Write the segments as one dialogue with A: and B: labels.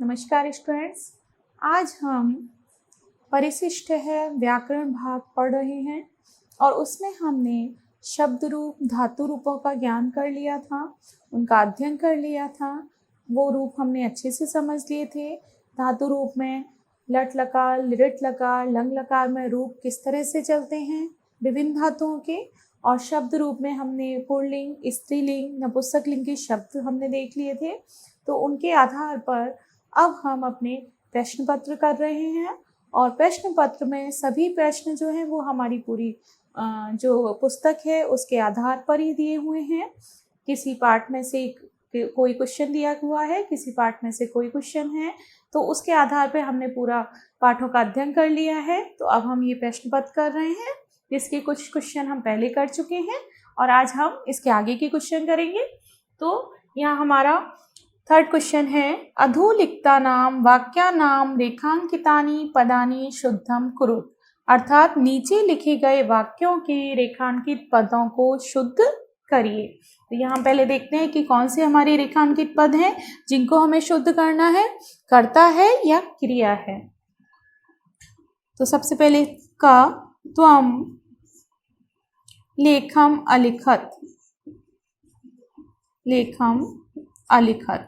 A: नमस्कार स्टूडेंट्स, आज हम परिशिष्ट है व्याकरण भाग पढ़ रहे हैं और उसमें हमने शब्द रूप धातु रूपों का ज्ञान कर लिया था, उनका अध्ययन कर लिया था। वो रूप हमने अच्छे से समझ लिए थे। धातु रूप में लट लकार, लिट लकार, लंग लकार में रूप किस तरह से चलते हैं विभिन्न धातुओं के, और शब्द रूप में हमने पुल्लिंग, स्त्रीलिंग, नपुंसकलिंग के शब्द हमने देख लिए थे। तो उनके आधार पर अब हम अपने प्रश्न पत्र कर रहे हैं और प्रश्न पत्र में सभी प्रश्न जो हैं वो हमारी पूरी जो पुस्तक है उसके आधार पर ही दिए हुए हैं। किसी पार्ट में से कोई क्वेश्चन दिया हुआ है, किसी पार्ट में से कोई क्वेश्चन है, तो उसके आधार पर हमने पूरा पाठों का अध्ययन कर लिया है। तो अब हम ये प्रश्न पत्र कर रहे हैं, जिसके कुछ क्वेश्चन हम पहले कर चुके हैं और आज हम इसके आगे के क्वेश्चन करेंगे। तो यहाँ हमारा थर्ड क्वेश्चन है, अधोलिखितानां वाक्यानां रेखांकितानि पदानि शुद्धं कुरुत, अर्थात नीचे लिखे गए वाक्यों के रेखांकित पदों को शुद्ध करिए। तो यहाँ पहले देखते हैं कि कौन से हमारे रेखांकित पद हैं जिनको हमें शुद्ध करना है, कर्ता है या क्रिया है। तो सबसे पहले का त्वं लेखम अलिखत, लेखम अलिखत,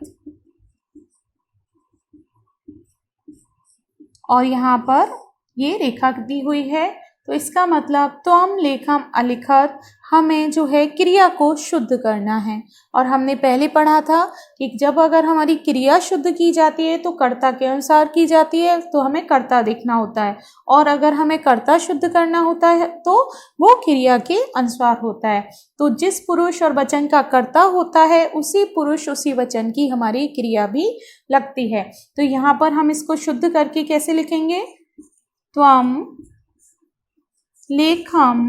A: और यहाँ पर ये रेखा दी हुई है। तो इसका मतलब त्वं लेखम अलिखत, हमें जो है क्रिया को शुद्ध करना है। और हमने पहले पढ़ा था कि जब अगर हमारी क्रिया शुद्ध की जाती है तो कर्ता के अनुसार की जाती है, तो हमें कर्ता देखना होता है, और अगर हमें कर्ता शुद्ध करना होता है तो वो क्रिया के अनुसार होता है। तो जिस पुरुष और वचन का कर्ता होता है उसी पुरुष उसी वचन की हमारी क्रिया भी लगती है। तो यहाँ पर हम इसको शुद्ध करके कैसे लिखेंगे, त्वं लेखम,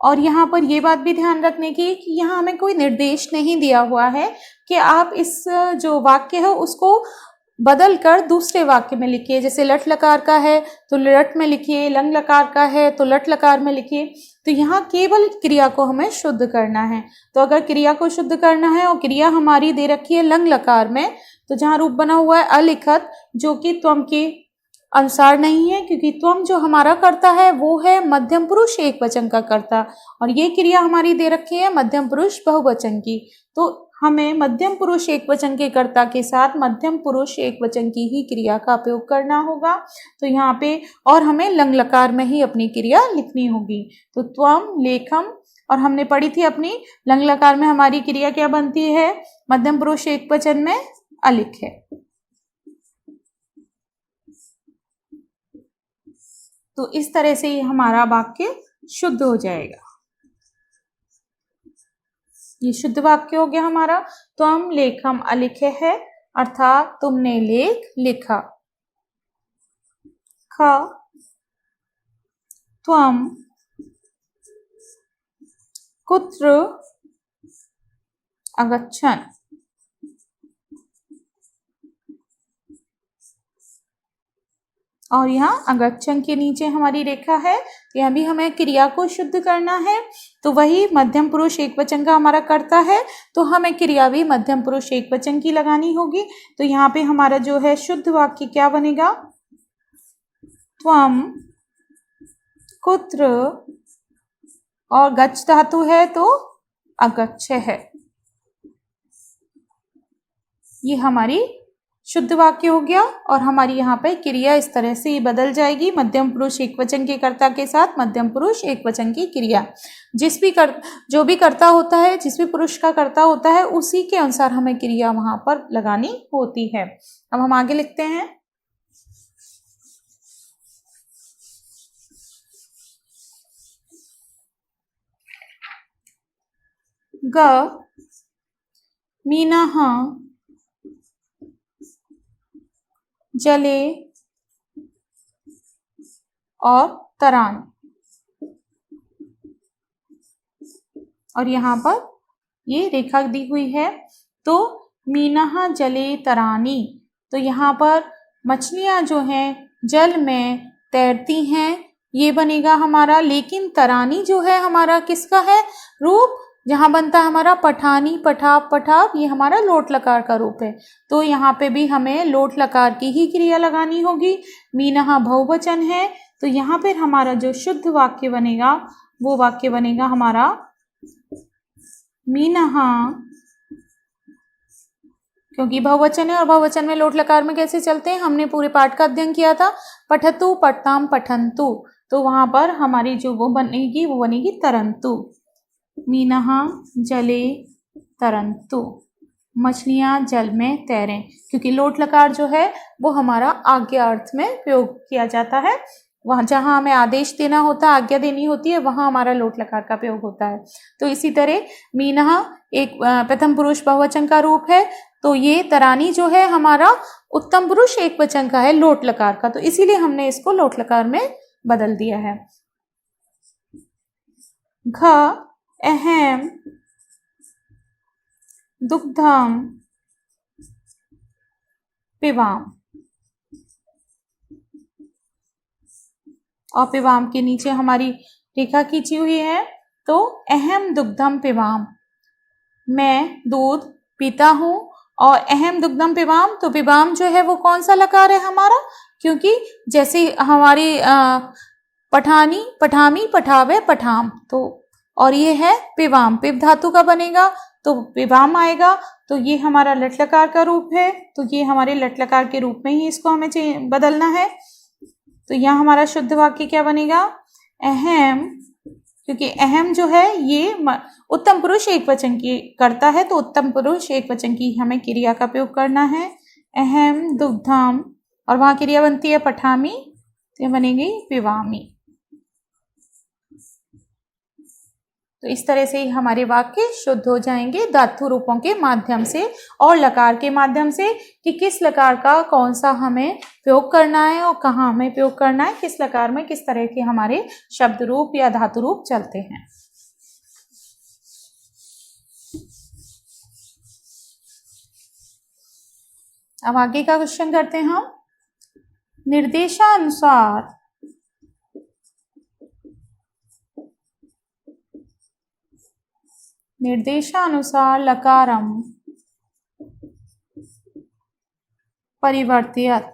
A: और यहाँ पर ये बात भी ध्यान रखने की कि यहाँ हमें कोई निर्देश नहीं दिया हुआ है कि आप इस जो वाक्य है उसको बदल कर दूसरे वाक्य में लिखिए। जैसे लट लकार का है तो लट में लिखिए, लंग लकार का है तो लट लकार में लिखिए। तो यहाँ केवल क्रिया को हमें शुद्ध करना है। तो अगर क्रिया को शुद्ध करना है और क्रिया हमारी दे रखी है लंग लकार में, तो जहाँ रूप बना हुआ है अलिखत, जो कि त्वं के अनुसार नहीं है, क्योंकि त्वं जो हमारा कर्ता है वो है मध्यम पुरुष एक वचन का कर्ता, और ये क्रिया हमारी दे रखी है मध्यम पुरुष बहुवचन की। तो हमें मध्यम पुरुष एक वचन के कर्ता के साथ मध्यम पुरुष एक वचन की ही क्रिया का उपयोग करना होगा। तो यहाँ पे और हमें लंग लकार में ही अपनी क्रिया लिखनी होगी। तो त्वं लेखम, और हमने पढ़ी थी अपनी लंग लकार में हमारी क्रिया क्या बनती है, मध्यम पुरुष एक वचन में अलिख है। तो इस तरह से हमारा वाक्य शुद्ध हो जाएगा। ये शुद्ध वाक्य हो गया हमारा। त्वं लेखम अलिखे है, अर्थात तुमने लेख लिखा। ख त्वं कुत्र अगच्छन्, और यहाँ अगच्छन् के नीचे हमारी रेखा है, यहाँ भी हमें क्रिया को शुद्ध करना है। तो वही मध्यम पुरुष एक वचन का हमारा कर्ता है, तो हमें क्रिया भी मध्यम पुरुष एक वचन की लगानी होगी। तो यहाँ पे हमारा जो है शुद्ध वाक्य क्या बनेगा, त्वं कुत्र, और गच्छ धातु है तो अगच्छ है। ये हमारी शुद्ध वाक्य हो गया। और हमारी यहाँ पे क्रिया इस तरह से ये बदल जाएगी, मध्यम पुरुष एक वचन के कर्ता के साथ मध्यम पुरुष एक वचन की क्रिया। जो भी कर्ता होता है, जिस भी पुरुष का कर्ता होता है, उसी के अनुसार हमें क्रिया वहां पर लगानी होती है। अब हम आगे लिखते हैं, ग मीनः जले और तरान, और यहाँ पर ये रेखा दी हुई है। तो मीनः जले तरानी, तो यहाँ पर मछलियाँ जो हैं जल में तैरती हैं, ये बनेगा हमारा। लेकिन तरानी जो है हमारा किसका है, रूप जहाँ बनता है हमारा पठानी, पठाप, पठाप, ये हमारा लोट लकार का रूप है। तो यहाँ पे भी हमें लोट लकार की ही क्रिया लगानी होगी। मीनहा बहुवचन है, तो यहाँ पर हमारा जो शुद्ध वाक्य बनेगा वो वाक्य बनेगा हमारा मीनहा, क्योंकि बहुवचन है और बहुवचन में लोट लकार में कैसे चलते हैं हमने पूरे पाठ का अध्ययन किया था। पठतु, पठताम, पठन्तु, तो वहाँ पर हमारी जो वो बनेगी तरंतु। मीनहा जले तरंतु, मछलियाँ जल में तैरें, क्योंकि लोट लकार जो है वो हमारा आज्ञा अर्थ में प्रयोग किया जाता है। वहाँ जहाँ हमें आदेश देना होता है, आज्ञा देनी होती है, वहाँ हमारा लोट लकार का प्रयोग होता है। तो इसी तरह मीनहा एक प्रथम पुरुष बहुवचन का रूप है, तो ये तरानी जो है हमारा उत्तम पुरुष एक वचन का है, लोट लकार का, तो इसीलिए हमने इसको लोट लकार में बदल दिया है। घ अहम दुग्धम पिबाम, और पिबाम के नीचे हमारी रेखा खींची हुई है। तो अहम दुग्धम पिबाम, मैं दूध पीता हूँ, और अहम दुग्धम पिबाम, तो पिबाम जो है वो कौन सा लकार है हमारा, क्योंकि जैसे हमारी पठानी, पठामी, पठावे, पठाम, तो और ये है पिबाम, पिब धातु का बनेगा तो पिबाम आएगा, तो ये हमारा लट लकार का रूप है। तो ये हमारे लट लकार के रूप में ही इसको हमें बदलना है। तो यहाँ हमारा शुद्ध वाक्य क्या बनेगा, अहम, क्योंकि अहम जो है ये उत्तम पुरुष एक वचन की करता है, तो उत्तम पुरुष एक वचन की हमें क्रिया का प्रयोग करना है। अहम दुग्धम, और वहाँ क्रिया बनती है पठामी, तो ये बनेगी पिबामी। तो इस तरह से ही हमारे वाक्य शुद्ध हो जाएंगे धातु रूपों के माध्यम से और लकार के माध्यम से, कि किस लकार का कौन सा हमें प्रयोग करना है और कहाँ हमें प्रयोग करना है, किस लकार में किस तरह के हमारे शब्द रूप या धातु रूप चलते हैं। अब आगे का क्वेश्चन करते हैं हम। निर्देशानुसार लकारम परिवर्तयत,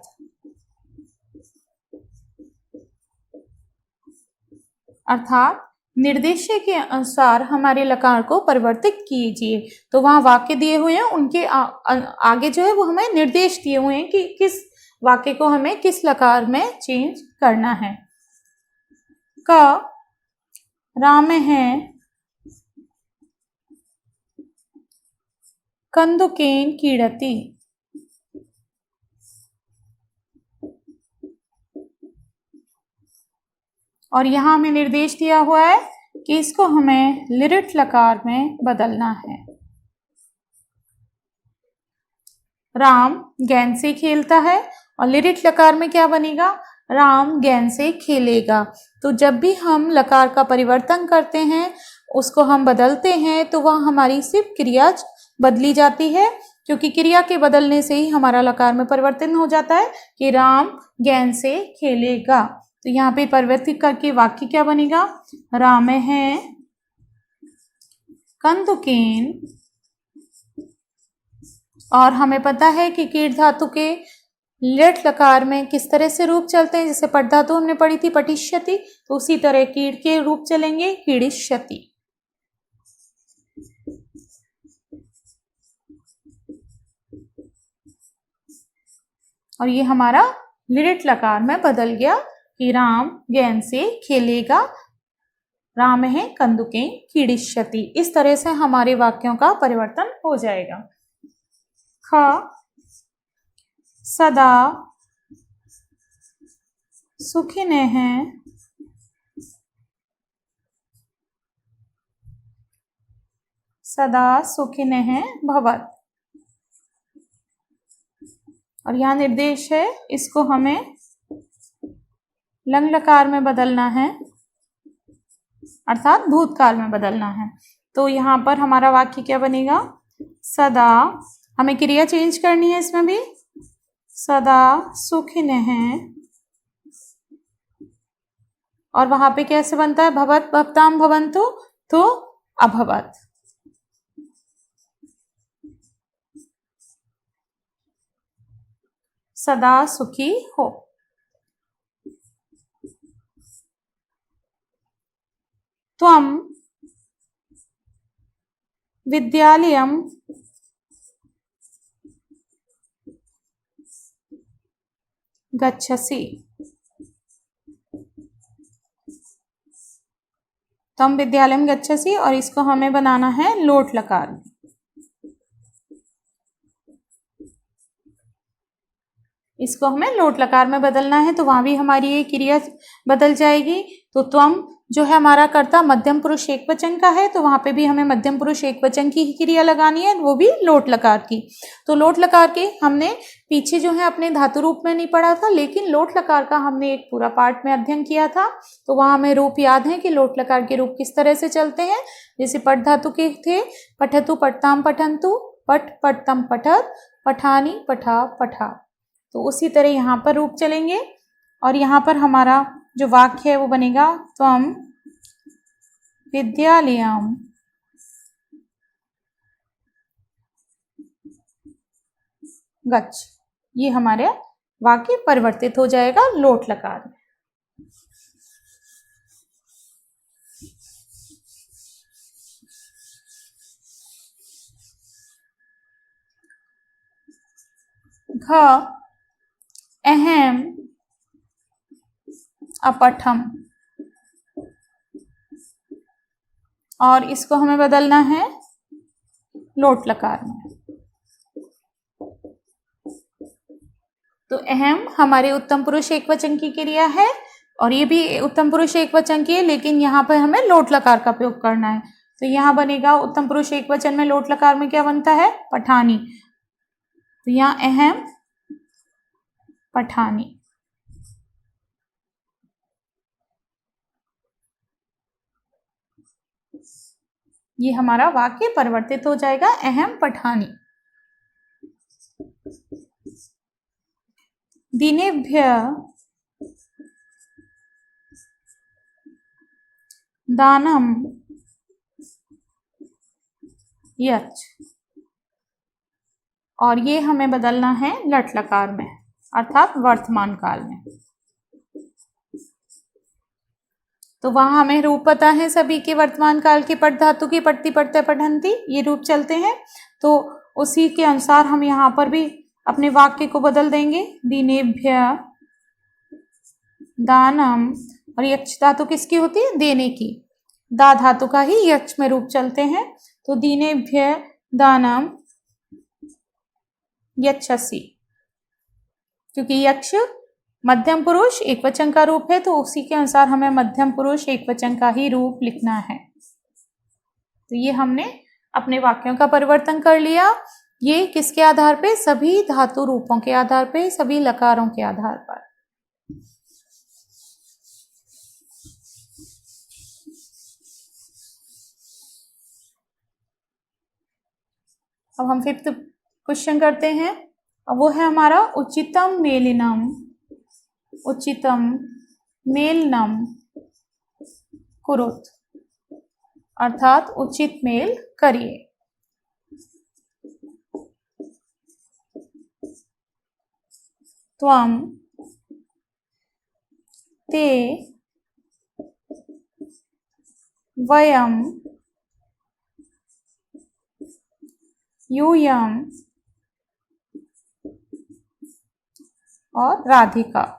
A: अर्थात निर्देश के अनुसार हमारे लकार को परिवर्तित कीजिए। तो वहाँ वाक्य दिए हुए हैं, उनके आगे जो है वो हमें निर्देश दिए हुए हैं कि किस वाक्य को हमें किस लकार में चेंज करना है। क राम है कंदुकेन कीड़ति, और यहाँ हमें निर्देश दिया हुआ है कि इसको हमें लिरिट लकार में बदलना है। राम गेंद से खेलता है, और लिरिट लकार में क्या बनेगा, राम गेंद से खेलेगा। तो जब भी हम लकार का परिवर्तन करते हैं, उसको हम बदलते हैं, तो वह हमारी सिर्फ क्रिया बदली जाती है, क्योंकि क्रिया के बदलने से ही हमारा लकार में परिवर्तन हो जाता है कि राम गेंद से खेलेगा। तो यहाँ पे परिवर्तित करके वाक्य क्या बनेगा, राम है कंदुकेन, और हमें पता है कि कीट धातु के लेट लकार में किस तरह से रूप चलते हैं, जैसे पट धातु हमने पढ़ी थी पटिष्यति, तो उसी तरह कीट के रूप चलेंगे कीड़िष्यति। और ये हमारा लिरिट लकार में बदल गया कि राम गेंद से खेलेगा, राम है कंदुकेन कीड़िष्यति। इस तरह से हमारे वाक्यों का परिवर्तन हो जाएगा। ख सदा सुखिनः सदा सुखिनः भवत्, और यहाँ निर्देश है इसको हमें लंग लकार में बदलना है, अर्थात भूतकाल में बदलना है। तो यहाँ पर हमारा वाक्य क्या बनेगा, सदा, हमें क्रिया चेंज करनी है इसमें भी, सदा सुखिनः, और वहां पे कैसे बनता है, भवत भवताम भवन्तु, तो अभवत। सदा सुखी हो। त्वं विद्यालयं गच्छसि। त्वं विद्यालयं गच्छसि और इसको हमें बनाना है लोट लकार में। इसको हमें लोट लकार में बदलना है, तो वहाँ भी हमारी ये क्रिया बदल जाएगी। तो त्वम जो है हमारा कर्ता मध्यम पुरुष एक वचन का है, तो वहाँ पे भी हमें मध्यम पुरुष एक वचन की ही क्रिया लगानी है, वो भी लोट लकार की। तो लोट लकार के हमने पीछे जो है अपने धातु रूप में नहीं पढ़ा था, लेकिन लोट लकार का हमने एक पूरा पार्ट में अध्ययन किया था। तो वहाँ हमें रूप याद है कि लोट लकार के रूप किस तरह से चलते हैं। जैसे पठ धातु के थे, पठतु पठताम पठन्तु, पठ पठतम पठत, पठानी पठा पठा। तो उसी तरह यहाँ पर रूप चलेंगे और यहाँ पर हमारा जो वाक्य है वो बनेगा त्वं विद्यालयं गच्छ। ये हमारे वाक्य परिवर्तित हो जाएगा लोट लकार में। घ अहम अपठम, और इसको हमें बदलना है लोट लकार में। तो अहम हमारे उत्तम पुरुष एक वचन की क्रिया है और ये भी उत्तम पुरुष एक वचन की है, लेकिन यहाँ पर हमें लोट लकार का प्रयोग करना है। तो यहाँ बनेगा उत्तम पुरुष एक वचन में लोट लकार में क्या बनता है, पठानी। तो यहाँ अहम पठानी। ये हमारा वाक्य परिवर्तित हो जाएगा अहम पठानी। दिनेभ्य दानम यच्छ, और ये हमें बदलना है लट लकार में, अर्थात वर्तमान काल में। तो वहां हमें रूप पता है सभी के, वर्तमान काल के पठ धातु की पठती पठते पठन्ति ये रूप चलते हैं। तो उसी के अनुसार हम यहाँ पर भी अपने वाक्य को बदल देंगे। दिनेभ्य दानम, और यक्ष धातु किसकी होती है, देने की। दा धातु का ही यक्ष में रूप चलते हैं। तो दिनेभ्य दानम यच्छसि, क्योंकि यक्ष मध्यम पुरुष एक वचन का रूप है, तो उसी के अनुसार हमें मध्यम पुरुष एक वचन का ही रूप लिखना है। तो ये हमने अपने वाक्यों का परिवर्तन कर लिया। ये किसके आधार पे, सभी धातु रूपों के आधार पे, सभी लकारों के आधार पर। अब हम 5th क्वेश्चन करते हैं, अब वो है हमारा उचितम मेलिनम। उचितम मेलनम कुरुत, अर्थात उचित मेल करिए। त्वं ते वयं यूयं और राधिका।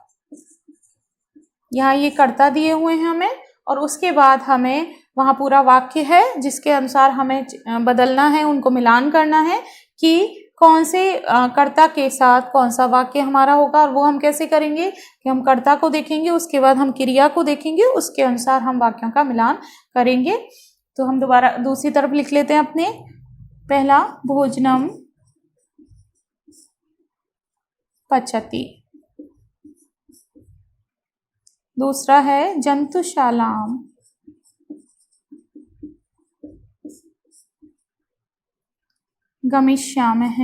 A: यहाँ ये कर्ता दिए हुए हैं हमें, और उसके बाद हमें वहाँ पूरा वाक्य है जिसके अनुसार हमें बदलना है, उनको मिलान करना है कि कौन से कर्ता के साथ कौन सा वाक्य हमारा होगा। और वो हम कैसे करेंगे कि हम कर्ता को देखेंगे, उसके बाद हम क्रिया को देखेंगे, उसके अनुसार हम वाक्यों का मिलान करेंगे। तो हम दोबारा दूसरी तरफ लिख लेते हैं अपने। पहला भोजनम पचति, दूसरा है जंतुशालाम गमिष्यामः,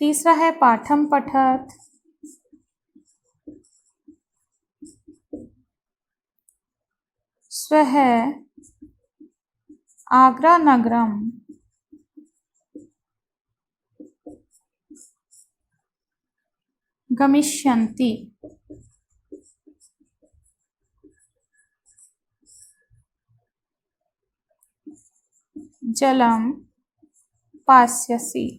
A: तीसरा है पाठम पठत, स्वः आग्रा नगरम गमिष्यन्ति। जलम पास्यसि।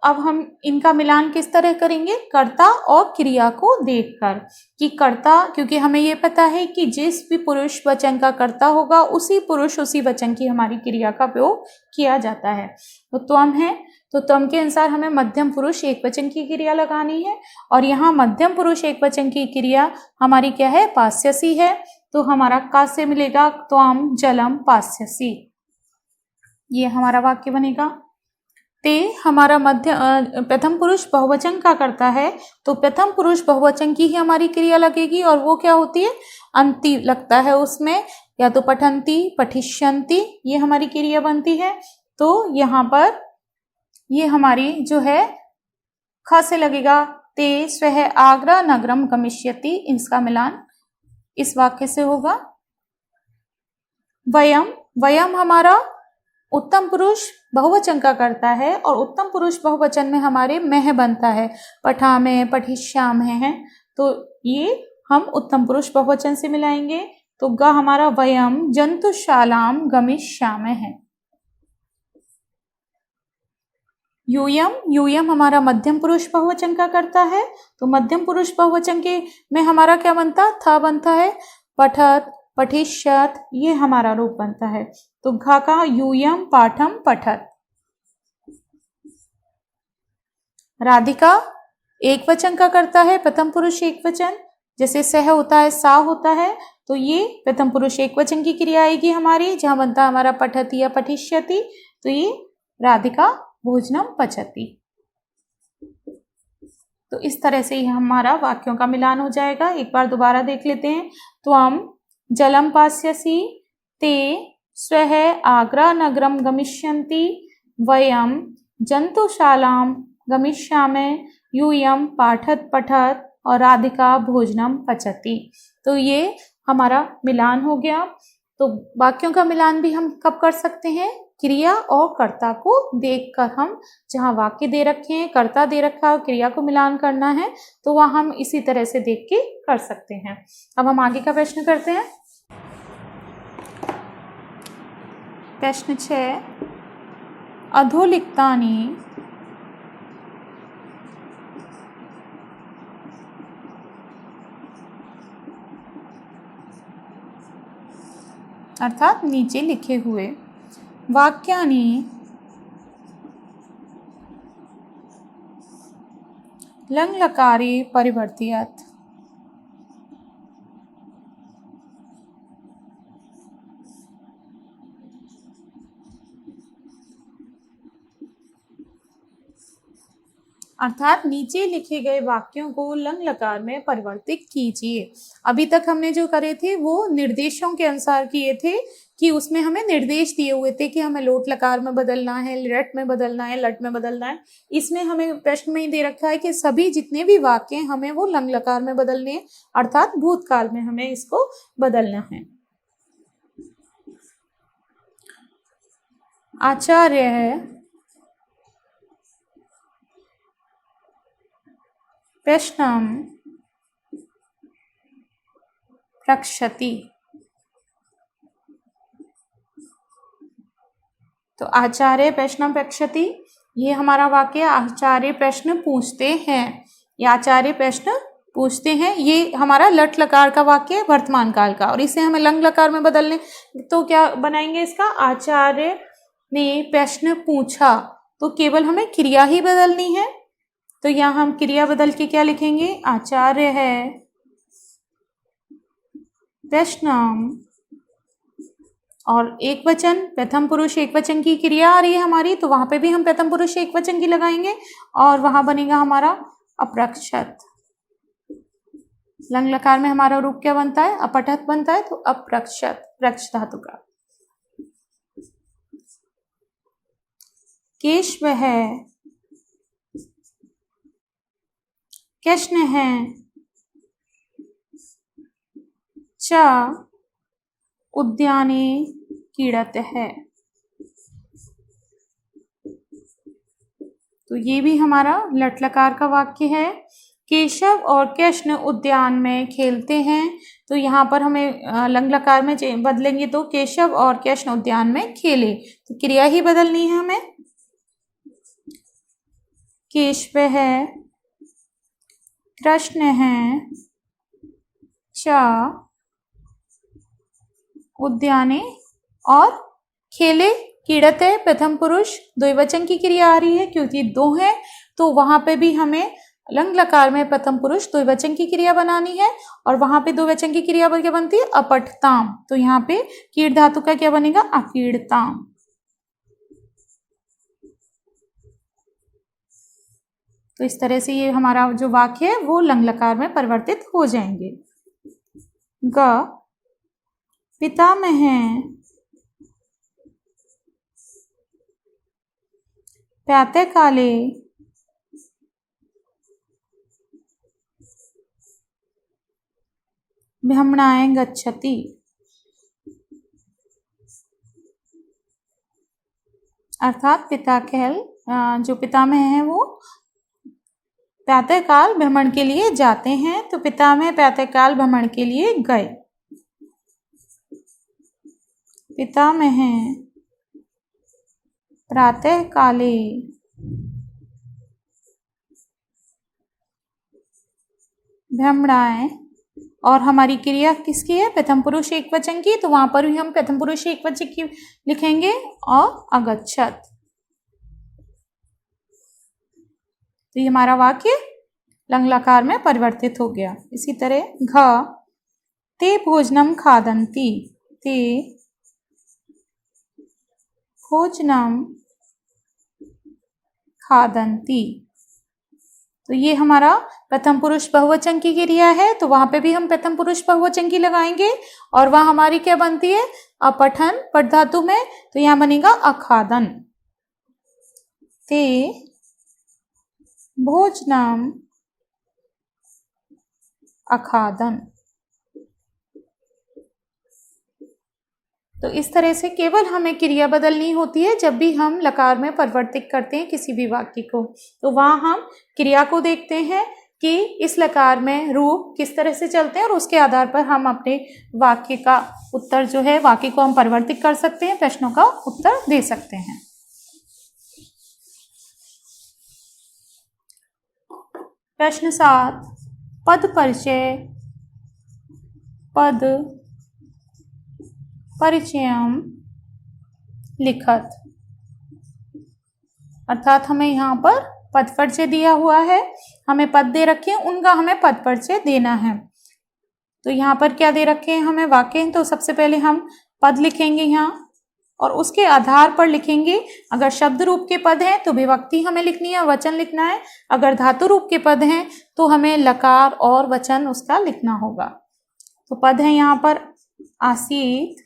A: अब हम इनका मिलान किस तरह करेंगे? कर्ता और क्रिया को देखकर कि कर्ता, क्योंकि हमें ये पता है कि जिस भी पुरुष वचन का कर्ता होगा उसी पुरुष उसी वचन की हमारी क्रिया का प्रयोग किया जाता है। तो त्वम है, तो त्वम के अनुसार हमें मध्यम पुरुष एक वचन की क्रिया लगानी है और यहाँ मध्यम पुरुष एक वचन की क्रिया हमारी क्या है? पास्यसि है। तो हमारा का से मिलेगा त्वम जलम पास्यसि, ये हमारा वाक्य बनेगा। ते हमारा मध्य प्रथम पुरुष बहुवचन का करता है, तो प्रथम पुरुष बहुवचन की ही हमारी क्रिया लगेगी और वो क्या होती है? अंति लगता है उसमें, या तो पठंती, पठिष्यन्ति, ये हमारी क्रिया बनती है। तो यहाँ पर ये हमारी जो है ख से लगेगा ते स्वः आग्रा नगरम गमिष्यति, इसका मिलान इस वाक्य से होगा। वयम, वयम हमारा उत्तम पुरुष बहुवचन का करता है और उत्तम पुरुष बहुवचन में हमारे मह बनता है, पठामहे, पठिष्यामहे है, तो ये हम उत्तम पुरुष बहुवचन से मिलाएंगे। तो ग हमारा वयम जंतुशालाम गमिष्यामहे है। यूयम, यूयम हमारा मध्यम पुरुष बहुवचन का करता है, तो मध्यम पुरुष बहुवचन के में हमारा क्या बनता? था बनता है। पठत, पठिष्यत, ये हमारा रूप बनता है। तो घा का यूयम पाठम पठत। राधिका एक वचन का करता है, प्रथम पुरुष एक वचन, जैसे सह होता है, सा होता है, तो ये प्रथम पुरुष एक वचन की क्रिया आएगी हमारी, जहां बनता है हमारा पठति या पठिष्यति, तो ये राधिका भोजनम पचति। तो इस तरह से ही हमारा वाक्यों का मिलान हो जाएगा। एक बार दोबारा देख लेते हैं। त्वम जलम पास्यसि, ते स्वः आग्रा नगरम गमिष्यन्ति, वयम जंतुशालाम गमिष्यामहे, यूयम पाठत पठत और राधिका भोजनम पचति। तो ये हमारा मिलान हो गया। तो वाक्यों का मिलान भी हम कब कर सकते हैं? क्रिया और कर्ता को देखकर, हम जहाँ वाक्य दे रखे हैं, कर्ता दे रखा है, क्रिया को मिलान करना है, तो वह हम इसी तरह से देख के कर सकते हैं। अब हम आगे का प्रश्न करते हैं। प्रश्न 6, अधोलिखितानि अर्थात नीचे लिखे हुए वाक्यानि लङ् लकारे परिवर्तयेत्। अर्थात नीचे लिखे गए वाक्यों को लंग लकार में परिवर्तित कीजिए। अभी तक हमने जो करे थे वो निर्देशों के अनुसार किए थे, कि उसमें हमें निर्देश दिए हुए थे कि हमें लोट लकार में बदलना है, रट में बदलना है, लट में बदलना है। इसमें हमें प्रश्न में ही दे रखा है कि सभी जितने भी वाक्य हैं हमें वो लंग लकार में बदलने हैं, अर्थात भूतकाल में हमें इसको बदलना है। आचार्य है प्रश्नम प्रक्षति। तो आचार्य प्रश्नम प्रक्षति, ये हमारा वाक्य आचार्य प्रश्न पूछते हैं, या आचार्य प्रश्न पूछते हैं, ये हमारा लट लकार का वाक्य है वर्तमान काल का, और इसे हमें लंग लकार में बदलने, तो क्या बनाएंगे इसका? आचार्य ने प्रश्न पूछा, तो केवल हमें क्रिया ही बदलनी है, तो यहाँ हम क्रिया बदल के क्या लिखेंगे? आचार्य है प्रश्नम, और एक वचन, प्रथम पुरुष एक वचन की क्रिया आ रही है हमारी, तो वहां पे भी हम प्रथम पुरुष एक वचन की लगाएंगे और वहां बनेगा हमारा अप्रक्षत। लंग लकार में हमारा रूप क्या बनता है? अपठत बनता है, तो अप्रक्षत, प्रक्ष धातु का। केशव है कृष्ण है च उद्याने क्रीडत है। तो ये भी हमारा लट लकार का वाक्य है। केशव और कृष्ण उद्यान में खेलते हैं, तो यहाँ पर हमें लंग लकार में बदलेंगे, तो केशव और कृष्ण उद्यान में खेले, तो क्रिया ही बदलनी है हमें। केशव है, कृष्ण है, च उद्याने और खेले। क्रीडते प्रथम पुरुष द्विवचन की क्रिया आ रही है, क्योंकि दो है तो वहां पे भी हमें लंग लकार में प्रथम पुरुष द्विवचन की क्रिया बनानी है, और वहां पे द्विवचन की क्रिया क्या बनती है, अपठताम। तो यहाँ पे कीट धातु का क्या बनेगा, अकीड़ताम। तो इस तरह से ये हमारा जो वाक्य है वो लंग लकार में परिवर्तित हो जाएंगे। ग पितामह प्रातः काले भ्रमणाय गच्छति। अर्थात जो पितामह है वो प्रातःकाल भ्रमण के लिए जाते हैं, तो पितामह प्रातःकाल भ्रमण के लिए गए। पितामह प्रातः काले भ्रमणाय, और हमारी क्रिया किसकी है, प्रथम पुरुष एक वचन की, तो वहां पर भी हम प्रथम पुरुष एक वचन की लिखेंगे और अगच्छत। तो ये हमारा वाक्य लंग लकार में परिवर्तित हो गया। इसी तरह घ ते भोजनम खादन्ति, ते भोजनम खादन्ति। तो ये हमारा प्रथम पुरुष बहुवचन की क्रिया है, तो वहां पे भी हम प्रथम पुरुष बहुवचन की लगाएंगे, और वहां हमारी क्या बनती है, अपठन पठ धातु में, तो यहां बनेगा अखादन। ते भोजनम अखादन। तो इस तरह से केवल हमें क्रिया बदलनी होती है जब भी हम लकार में परिवर्तित करते हैं किसी भी वाक्य को, तो वहां हम क्रिया को देखते हैं कि इस लकार में रूप किस तरह से चलते हैं, और उसके आधार पर हम अपने वाक्य का उत्तर जो है, वाक्य को हम परिवर्तित कर सकते हैं, प्रश्नों का उत्तर दे सकते हैं। प्रश्न 7, पद परिचय, पद परिचयम लिखत। अर्थात हमें यहाँ पर पद परिचय दिया हुआ है, हमें पद दे रखे हैं, उनका हमें पद परिचय देना है। तो यहाँ पर क्या दे रखे हैं हमें वाक्य, तो सबसे पहले हम पद लिखेंगे यहाँ, और उसके आधार पर लिखेंगे। अगर शब्द रूप के पद हैं तो विभक्ति हमें लिखनी है, वचन लिखना है। अगर धातु रूप के पद हैं तो हमें लकार और वचन उसका लिखना होगा। तो पद है यहाँ पर आसीत,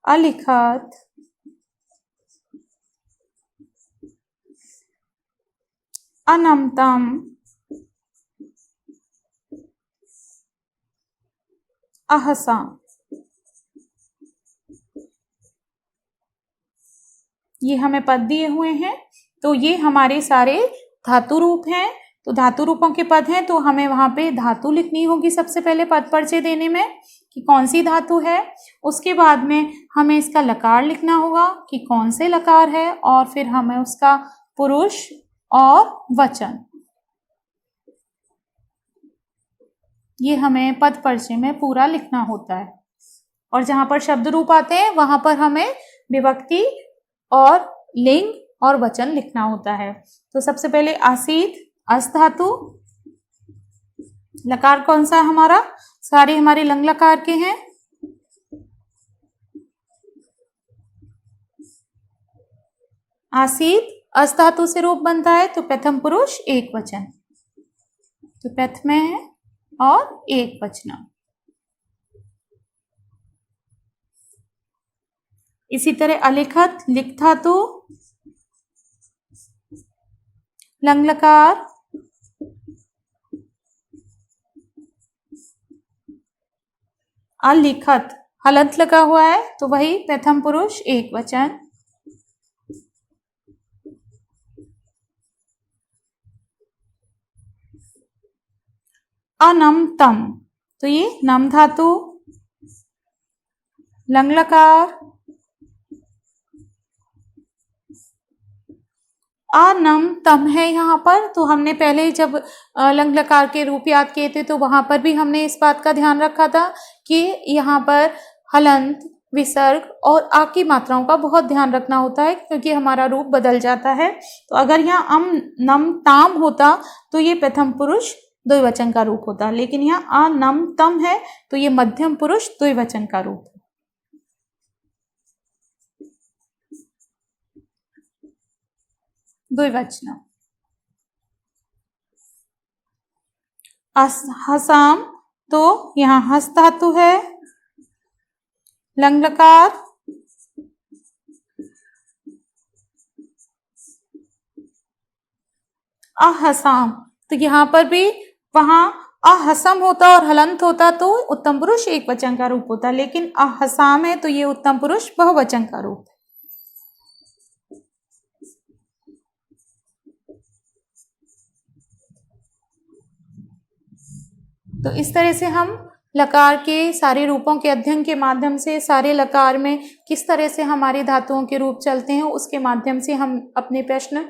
A: अलिखत, अनमतम, अहसा। ये हमें पद दिए हुए हैं, तो ये हमारे सारे धातु रूप हैं। तो धातु रूपों के पद हैं, तो हमें वहां पे धातु लिखनी होगी सबसे पहले पद परिचय देने में कि कौन सी धातु है। उसके बाद में हमें इसका लकार लिखना होगा कि कौन से लकार है, और फिर हमें उसका पुरुष और वचन, ये हमें पद परिचय में पूरा लिखना होता है। और जहां पर शब्द रूप आते हैं वहां पर हमें विभक्ति और लिंग और वचन लिखना होता है। तो सबसे पहले आसीत, अस धातु, लकार कौन सा है हमारा, सारे हमारे लंग लकार के हैं। आसीत अस धातु से रूप बनता है, तो प्रथम पुरुष एक वचन, तो प्रथम है और एक वचन। इसी तरह अलिखत, लिख धातु, लंग लकार, अलिखत हलंत लगा हुआ है, तो वही प्रथम पुरुष एक वचन। अनम तम, तो ये नम धातु, लंग लकार, अनम तम है यहाँ पर। तो हमने पहले जब लंग लकार के रूप याद किए थे तो वहां पर भी हमने इस बात का ध्यान रखा था कि यहाँ पर हलंत, विसर्ग और आ की मात्राओं का बहुत ध्यान रखना होता है क्योंकि हमारा रूप बदल जाता है। तो अगर यहाँ अम नम ताम होता तो ये प्रथम पुरुष द्विवचन का रूप होता, लेकिन यहाँ आ नम तम है तो ये मध्यम पुरुष द्विवचन का रूप है। द्विवचन। हसाम, तो यहाँ हस धातु है, लंग लकार, अहसाम, तो यहाँ पर भी वहां अहसम होता और हलंत होता तो उत्तम पुरुष एक वचन का रूप होता, लेकिन अहसाम है तो ये उत्तम पुरुष बहुवचन का रूप है। तो इस तरह से हम लकार के सारे रूपों के अध्ययन के माध्यम से सारे लकार में किस तरह से हमारे धातुओं के रूप चलते हैं उसके माध्यम से हम अपने प्रश्न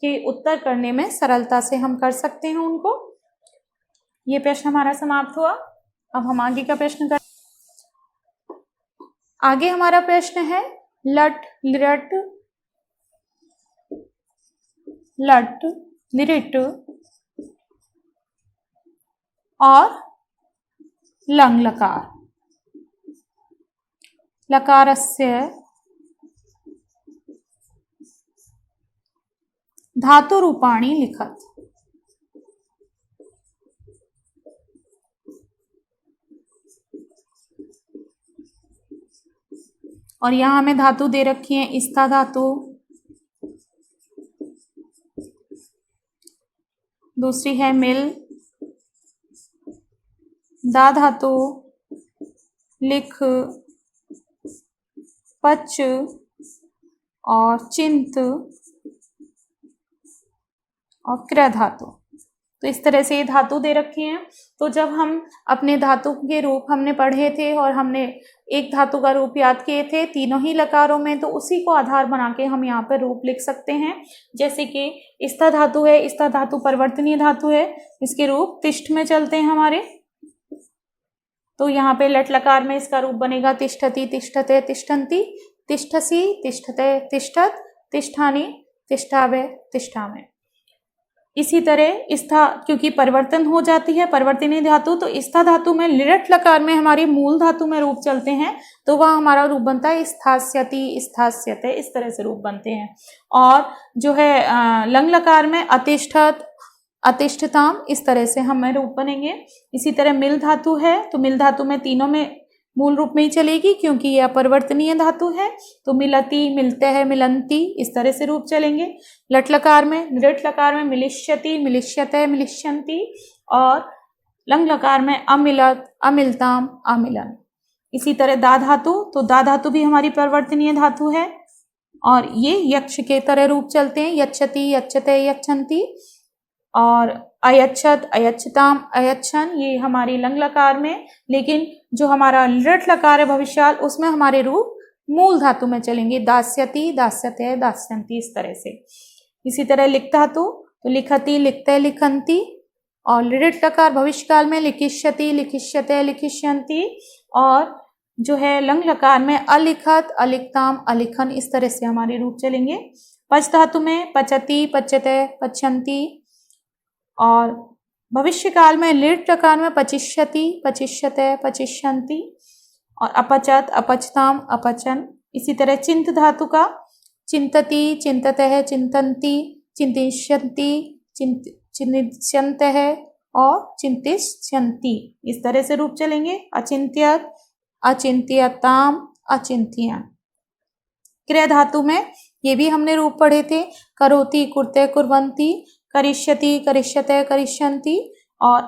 A: के उत्तर करने में सरलता से हम कर सकते हैं उनको। ये प्रश्न हमारा समाप्त हुआ। अब हम आगे का प्रश्न कर, आगे हमारा प्रश्न है लट लिरट, लट लिरिट और लंग लकार। लकारस्य धातु रूपाणी लिखत। और यहां हमें धातु दे रखी है स्था धातु, दूसरी है मिल, दा धातु, लिख, पच और चिंत और क्र धातु। तो इस तरह से ये धातु दे रखे हैं। तो जब हम अपने धातु के रूप हमने पढ़े थे और हमने एक धातु का रूप याद किए थे तीनों ही लकारों में, तो उसी को आधार बना के हम यहाँ पर रूप लिख सकते हैं। जैसे कि स्था धातु है, स्था धातु परिवर्तनीय धातु है, इसके रूप तिष्ठ में चलते हैं हमारे। तो यहाँ पे लट लकार में इसका रूप बनेगा तिष्ठति, तिष्ठते, तिष्ठन्ति, तिष्ठसि, तिष्ठते, तिष्ठत, तिष्ठानि, तिष्ठावे, तिष्ठामे। इसी तरह स्था क्योंकि परिवर्तन हो जाती है परिवर्तनीय धातु, तो स्था धातु में लिरट लकार में हमारी मूल धातु में रूप चलते हैं, तो वह हमारा रूप बनता है स्थास्यति, स्थास्यते, इस तरह से रूप बनते हैं। और जो है लंग लकार में अतिष्ठत, अतिष्ठताम, इस तरह से हमें रूप बनेंगे। इसी तरह मिल धातु है तो मिल धातु में तीनों में मूल रूप में ही चलेगी क्योंकि यह अपरिवर्तनीय धातु है, तो मिलति, मिलते है, मिलंती, इस तरह से रूप चलेंगे। लट लकार में, लिट लकार में मिलिष्यति, मिलिष्यते, मिलिष्यन्ति, और लंग लकार में अमिलत, अमिलताम, अमिलन। इसी तरह दा धातु, तो दा धातु भी हमारी परिवर्तनीय धातु है और ये यक्ष के तरह रूप चलते हैं, यच्छति, यच्छते, यच्छन्ति, और अयच्छत, अयच्छताम, अयच्छन, ये हमारी लंग लकार में। लेकिन जो हमारा लिट लकार है भविष्याल, उसमें हमारे रूप मूल धातु में चलेंगे, दास्यति, दास्यते, दास्यन्ति, इस तरह से। इसी तरह लिख धातु, तो लिखति, लिखते, लिखन्ति, और लिट लकार भविष्य काल में लिखिष्यति, लिखिष्यते, लिखिष्यन्ति, और जो है लंग लकार में अलिखत, अलिखताम, अलिखन, इस तरह से हमारे रूप चलेंगे। पच धातु में पचति, पच्यते, पच्यन्ति, और भविष्य काल में लिट लकार में पचिष्यति, पचिष्यते, पचिष्यन्ति, और अपचत, अपचताम, अपचन। इसी तरह चिंत धातु का चिंतति, चिंतते, चिंतन्ति, चिंतिष्यन्ति, चिंतिष्यन्तः और चिंतिष्यन्ति, इस तरह से रूप चलेंगे। अचिंत्यत, अचिंत्यताम, अचिंत्य। क्रिया धातु में ये भी हमने रूप पढ़े थे, करोति, कुर्ते, कुर्वन्ति, करिष्यति, करिष्यते, करिष्यन्ति, और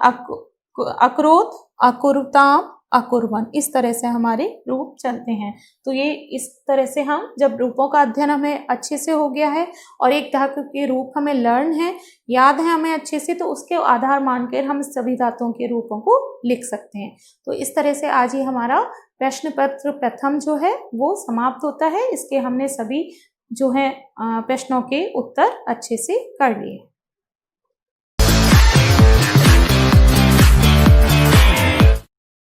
A: अक्रोत, अकुरताम, अकुर्वन्, इस तरह से हमारे रूप चलते हैं। तो ये इस तरह से हम जब रूपों का अध्ययन हमें अच्छे से हो गया है और एक धातु के रूप हमें लर्न है, याद है हमें अच्छे से, तो उसके आधार मानकर हम सभी धातुओं के रूपों को लिख सकते हैं। तो इस तरह से आज ही हमारा प्रश्न पत्र प्रथम जो है वो समाप्त होता है। इसके हमने सभी जो है प्रश्नों के उत्तर अच्छे से कर लिए।